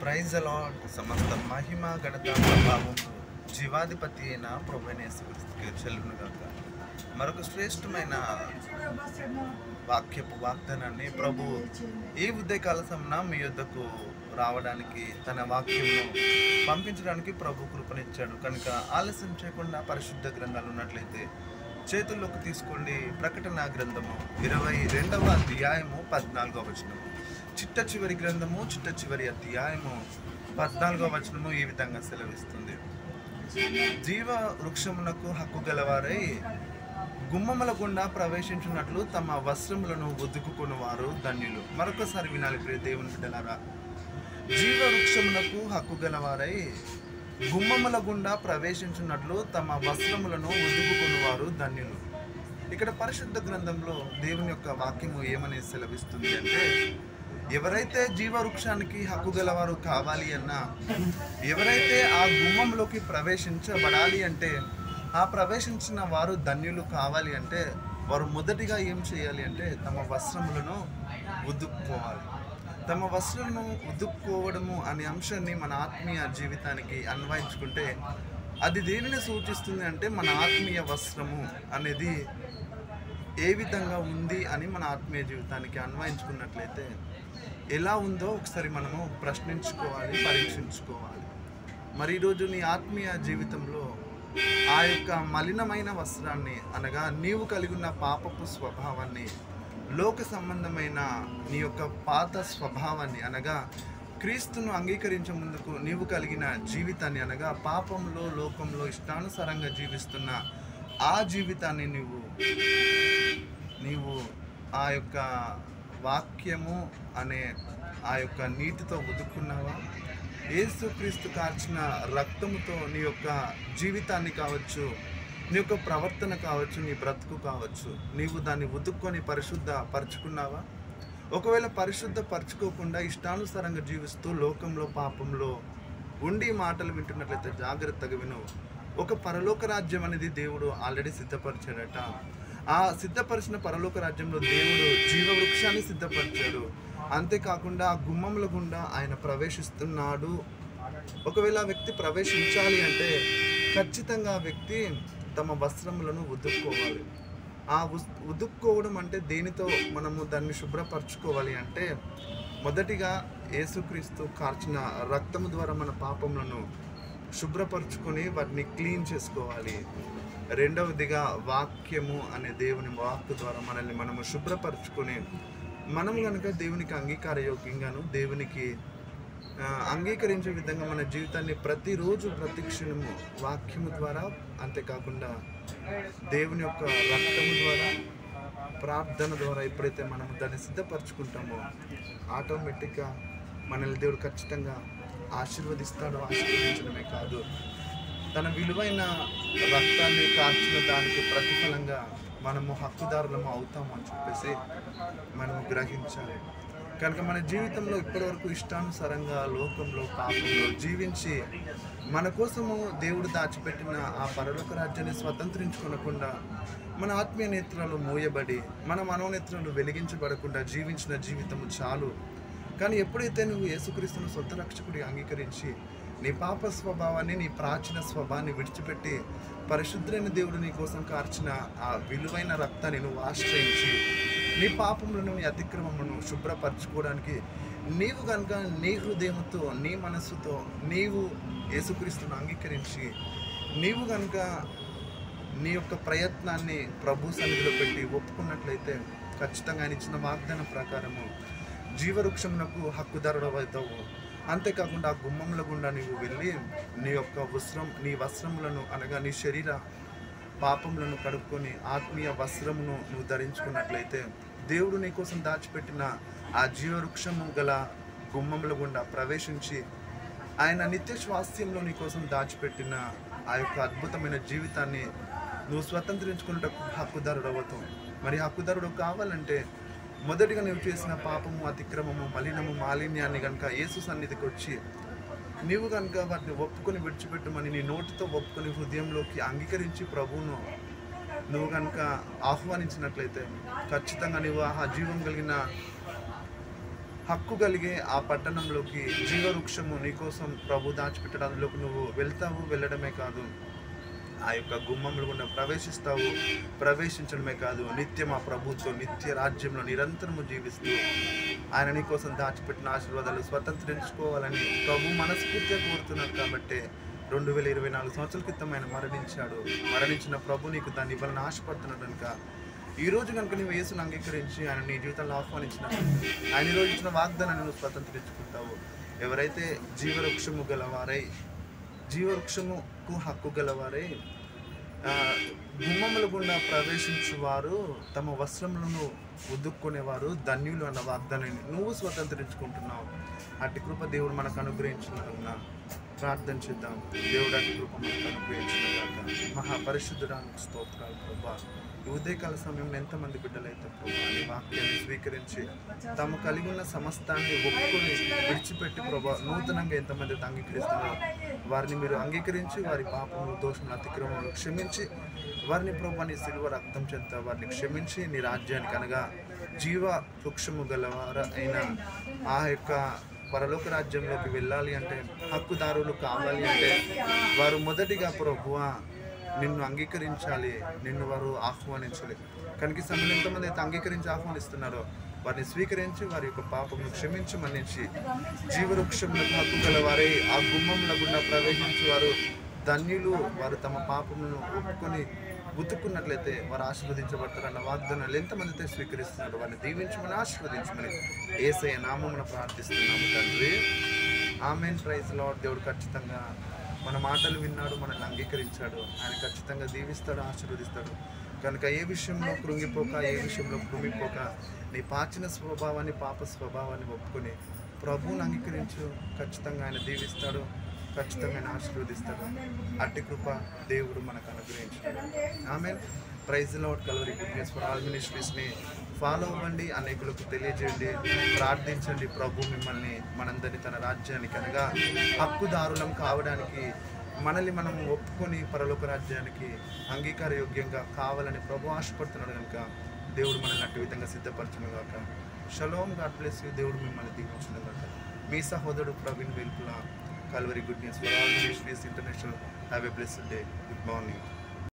Praise the lord. సమస్త మహిమ ఘనత ప్రభావం జీవాధిపతి అయిన ప్రభువైన యేసుక్రీస్తుకే చెల్లును గాక. మరొక శ్రేష్టమైన వాక్యపు వాగ్దానాన్ని ప్రభు ఈ ఉదయకాల సమన మీ యొద్దకు రావడానికి, తన వాక్యంను పంపించడానికి ప్రభు కృపనిచ్చాడు. కనుక ఆలస్యం చేయకుండా పరిశుద్ధ గ్రంథాలు ఉన్నట్లయితే చేతుల్లోకి తీసుకోండి. ప్రకటన గ్రంథము 22వ అధ్యాయము 14వ వచనము. చిట్ట చివరి గ్రంథము, చిట్ట చివరి అధ్యాయము 14వ వచనము ఈ విధంగా సెలవిస్తుంది: జీవ వృక్షమునకు హక్కు గలవారై గుమ్మముల గుండా ప్రవేశించినట్లు తమ వస్త్రములను ఉతుకుకుని వారు ధన్యులు. మరొకసారి వినాలి ప్రియ దేవుని బిడ్డలారా. జీవ వృక్షమునకు హక్కు గలవారై గుమ్మముల గుండా ప్రవేశించినట్లు తమ వస్త్రములను ఉతుకుకుని వారు ధన్యులు. ఇక్కడ పరిశుద్ధ గ్రంథంలో దేవుని యొక్క వాక్యము ఏమని సెలవిస్తుంది అంటే, ఎవరైతే జీవవృక్షానికి హక్కు గలవారు కావాలి అన్నా, ఎవరైతే ఆ గుమ్మంలోకి ప్రవేశించబడాలి అంటే, ఆ ప్రవేశించిన వారు ధన్యులు కావాలి అంటే, వారు మొదటిగా ఏం చేయాలి అంటే తమ వస్త్రములను ఉతుక్కోవాలి. తమ వస్త్రములను ఉతుక్కోవడము అనే అంశాన్ని మన ఆత్మీయ జీవితానికి అన్వయించుకుంటే అది దేనిని సూచిస్తుంది అంటే, మన ఆత్మీయ వస్త్రము అనేది ఏ విధంగా ఉంది అని మన ఆత్మీయ జీవితానికి అన్వయించుకున్నట్లయితే ఎలా ఉందో ఒకసారి మనము ప్రశ్నించుకోవాలి, పరీక్షించుకోవాలి. మరి ఈరోజు నీ ఆత్మీయ జీవితంలో ఆ యొక్క మలినమైన వస్త్రాన్ని, అనగా నీవు కలిగి ఉన్న పాపపు స్వభావాన్ని, లోక సంబంధమైన నీ యొక్క పాత స్వభావాన్ని, అనగా క్రీస్తును అంగీకరించే ముందుకు నీవు కలిగిన జీవితాన్ని, అనగా పాపంలో, లోకంలో ఇష్టానుసారంగా జీవిస్తున్న ఆ జీవితాన్ని నీవు ఆ యొక్క వాక్యము అనే ఆ యొక్క నీటితో ఉతుక్కున్నావా? యేసుక్రీస్తు కార్చిన రక్తముతో నీ యొక్క జీవితాన్ని కావచ్చు, నీ యొక్క ప్రవర్తన కావచ్చు, నీ బ్రతుకు కావచ్చు, నీవు దాన్ని ఉతుక్కొని పరిశుద్ధ పరుచుకున్నావా? ఒకవేళ పరిశుద్ధ పరుచుకోకుండా ఇష్టానుసారంగా జీవిస్తూ లోకంలో, పాపంలో ఉండి మాటలు వింటున్నట్లయితే జాగ్రత్తగా విను. ఒక పరలోక రాజ్యం అనేది దేవుడు ఆల్రెడీ సిద్ధపరిచాడట. ఆ సిద్ధపరిచిన పరలోక రాజ్యంలో దేవుడు జీవవృక్షాన్ని సిద్ధపరిచాడు. అంతేకాకుండా ఆ గుమ్మముల గుండా ఆయన ప్రవేశిస్తున్నాడు. ఒకవేళ ఆ వ్యక్తి ప్రవేశించాలి అంటే ఖచ్చితంగా ఆ వ్యక్తి తమ వస్త్రములను ఉతుక్కోవాలి. ఆ ఉతుక్కోవడం అంటే దేనితో మనము దాన్ని శుభ్రపరచుకోవాలి అంటే, మొదటిగా యేసుక్రీస్తు కార్చిన రక్తము ద్వారా మన పాపములను శుభ్రపరచుకొని వాటిని క్లీన్ చేసుకోవాలి. రెండవదిగా వాక్యము అనే దేవుని వాక్కు ద్వారా మనల్ని మనము శుభ్రపరచుకొని, మనం కనుక దేవునికి అంగీకారయోగ్యంగాను, దేవునికి అంగీకరించే విధంగా మన జీవితాన్ని ప్రతిరోజు, ప్రతి క్షణము వాక్యము ద్వారా, అంతేకాకుండా దేవుని యొక్క రక్తము ద్వారా, ప్రార్థన ద్వారా ఎప్పుడైతే మనము దాన్ని సిద్ధపరచుకుంటామో ఆటోమేటిక్గా మనల్ని దేవుడు ఖచ్చితంగా ఆశీర్వదిస్తాడు. ఆశీర్వదించడమే కాదు, తన విలువైన రక్తాన్ని కార్చిన దానికి ప్రతిఫలంగా మనము హక్కుదారులము అవుతాము అని చెప్పేసి మనము గ్రహించాలి. కనుక మన జీవితంలో ఇప్పటివరకు ఇష్టానుసారంగా లోకంలో, పాపంలో జీవించి మన కోసము దేవుడు దాచిపెట్టిన ఆ పరలోక రాజ్యాన్ని స్వతంత్రించుకోనకుండా, మన ఆత్మీయ నేత్రాలు మూయబడి, మన మనోనేత్రాలు వెలిగించబడకుండా జీవించిన జీవితము చాలు. కానీ ఎప్పుడైతే నువ్వు యేసుక్రీస్తును సొంత రక్షకుడిగా అంగీకరించి నీ పాప స్వభావాన్ని, నీ ప్రాచీన స్వభావాన్ని విడిచిపెట్టి పరిశుద్ధులైన దేవుడు నీ కోసం కార్చిన ఆ విలువైన రక్తాన్ని నువ్వు ఆశ్రయించి నీ పాపములను, నీ అతిక్రమములను శుభ్రపరచుకోవడానికి నీవు కనుక నీ హృదయంతో, నీ మనస్సుతో నీవు యేసుక్రీస్తును అంగీకరించి నీవు కనుక నీ యొక్క ప్రయత్నాన్ని ప్రభు సన్నిధిలో పెట్టి ఒప్పుకున్నట్లయితే ఖచ్చితంగా ఆయన ఇచ్చిన వాగ్దానం ప్రకారము జీవవృక్షమునకు హక్కుదారుడవుతావు. అంతేకాకుండా ఆ గుమ్మముల గుండా నీవు వెళ్ళి నీ వస్త్రములను, అనగా నీ శరీర పాపములను కడుక్కొని ఆత్మీయ వస్త్రమును నువ్వు ధరించుకున్నట్లయితే దేవుడు నీ కోసం దాచిపెట్టిన ఆ జీవవృక్షము గల గుమ్మముల గుండా ప్రవేశించి ఆయన నిత్య స్వాస్థ్యంలో నీ కోసం దాచిపెట్టిన ఆ యొక్క అద్భుతమైన జీవితాన్ని నువ్వు స్వతంత్రించుకున్నటకు హక్కుదారుడవుతావు. మరి హక్కుదారుడు కావాలంటే మొదటిగా నువ్వు చేసిన పాపము, అతిక్రమము, మలినము, మాలిన్యాన్ని కనుక యేసు సన్నిధికి వచ్చి నీవు కనుక వాటిని ఒప్పుకొని విడిచిపెట్టమని నీ నోటితో ఒప్పుకొని హృదయంలోకి అంగీకరించి ప్రభువును నువ్వు కనుక ఆహ్వానించినట్లయితే ఖచ్చితంగా నువ్వు ఆ జీవం కలిగిన హక్కు కలిగే ఆ పట్టణంలోకి, జీవవృక్షము నీకోసం ప్రభు దాచిపెట్టడంలోకి నువ్వు వెళ్తావు. వెళ్ళడమే కాదు, ఆ యొక్క గుమ్మంలో గుండా ప్రవేశిస్తావు. ప్రవేశించడమే కాదు, నిత్యం ఆ ప్రభుత్వం నిత్య రాజ్యంలో నిరంతరము జీవిస్తూ ఆయన నీకోసం దాచిపెట్టిన ఆశీర్వాదాలు స్వతంత్రించుకోవాలని ప్రభు మనస్ఫూర్తిగా కోరుతున్నారు. కాబట్టి 2024 సంవత్సరాల క్రితం ఆయన మరణించిన ప్రభు నీకు దాన్ని ఇవ్వాలని ఆశపడుతున్నాడు. కనుక ఈరోజు కనుక నువ్వు యేసును అంగీకరించి ఆయన నీ జీవితంలో ఆహ్వానించిన ఆయన ఈరోజు ఇచ్చిన వాగ్దానాన్ని నువ్వు స్వతంత్రించుకుంటావు. ఎవరైతే జీవవృక్షముకు హక్కు గలవారై గుమ్మముల గుండా ప్రవేశించువారు తమ వస్త్రములను ఉదుక్కునేవారు ధన్యులు అన్న వాగ్దానాన్ని నువ్వు స్వతంత్రించుకుంటున్నావు. అట్టి కృప దేవుడు మనకు అనుగ్రహించిన ప్రార్థన చేద్దాం. దేవుడు అట్టి కృప మనకు అనుగ్రహించిన మహాపరిశుద్ధుడానికి స్తోత్రాలు ప్రభా. ఈ ఉదయకాల సమయంలో ఎంతమంది బిడ్డలైతే ప్రభా నీ వాక్యాన్ని స్వీకరించి తాము కలిగి ఉన్న సమస్తాన్ని ఒప్పుకొని విడిచిపెట్టి ప్రభా నూతనంగా ఎంతమంది అంగీకరిస్తున్నారో వారిని మీరు అంగీకరించి వారి పాపములు, దోషములు, అతిక్రమములు క్షమించి వారిని ప్రభా నీ సిలువ రక్తం చేత వారిని క్షమించి నీ రాజ్యానికి అనగా జీవ వృక్షము గలవార అయిన ఆ యొక్క పరలోక రాజ్యంలోకి వెళ్ళాలి అంటే, హక్కుదారులు కావాలి అంటే వారు మొదటిగా ప్రభువా నిన్ను అంగీకరించాలి, నిన్ను వారు ఆహ్వానించాలి. కనుక ఈ సమయంలో ఎంతమంది అయితే అంగీకరించి ఆహ్వానిస్తున్నారో వారిని స్వీకరించి వారి యొక్క పాపమును క్షమించి మన్నించి జీవవృక్షములకు హక్కు గలవారై ఆ గుమ్మంల గుండా ప్రవేశించి వారు ధన్యులు. వారు తమ పాపములను ఒప్పుకొని ఉతుక్కున్నట్లయితే వారు ఆశీర్వదించబడతారన్న వాగ్దానాలు ఎంతమంది అయితే స్వీకరిస్తున్నారు వారిని దీవించమని ఆశీర్వదించమని యేసయ్య నామమున ప్రార్థిస్తున్నాము తండ్రి. ఆమేన్. Praise Lord. దేవుడు ఖచ్చితంగా మన మాటలు విన్నాడు, మనల్ని అంగీకరించాడు. ఆయన ఖచ్చితంగా దీవిస్తాడు, ఆశీర్వదిస్తాడు. కనుక ఏ విషయంలో కృంగిపోక, ఏ విషయంలో కృమిపోక నీ పాచిన స్వభావాన్ని, పాప స్వభావాన్ని ఒప్పుకొని ప్రభువుని అంగీకరించు. ఖచ్చితంగా ఆయన దీవిస్తాడు, ఖచ్చితంగా ఆయన ఆశీర్వదిస్తాడు. అట్టి కృప దేవుడు మనకు అనుగ్రహించాడు. Amen. Praise Lord. Calvary goodness for all మినిస్ట్రీస్ని ఫాలో అవ్వండి, అనేకులకు తెలియజేయండి, ప్రార్థించండి. ప్రభు మిమ్మల్ని మనందరినీ తన రాజ్యానికి అనగా హక్కుదారులం కావడానికి మనల్ని మనం ఒప్పుకొని పరలోక రాజ్యానికి అంగీకార యోగ్యంగా కావాలని ప్రభు ఆశపడుతున్నాడు. కనుక దేవుడు మనల్ని అట్టి విధంగా సిద్ధపరచును గాక. షలోమ్. God bless you. దేవుడు మిమ్మల్ని దీవించును గాక. మీ సహోదరుడు Praveen Velpula, Calvary good news for all ministries international. Have a blessed day. Good morning.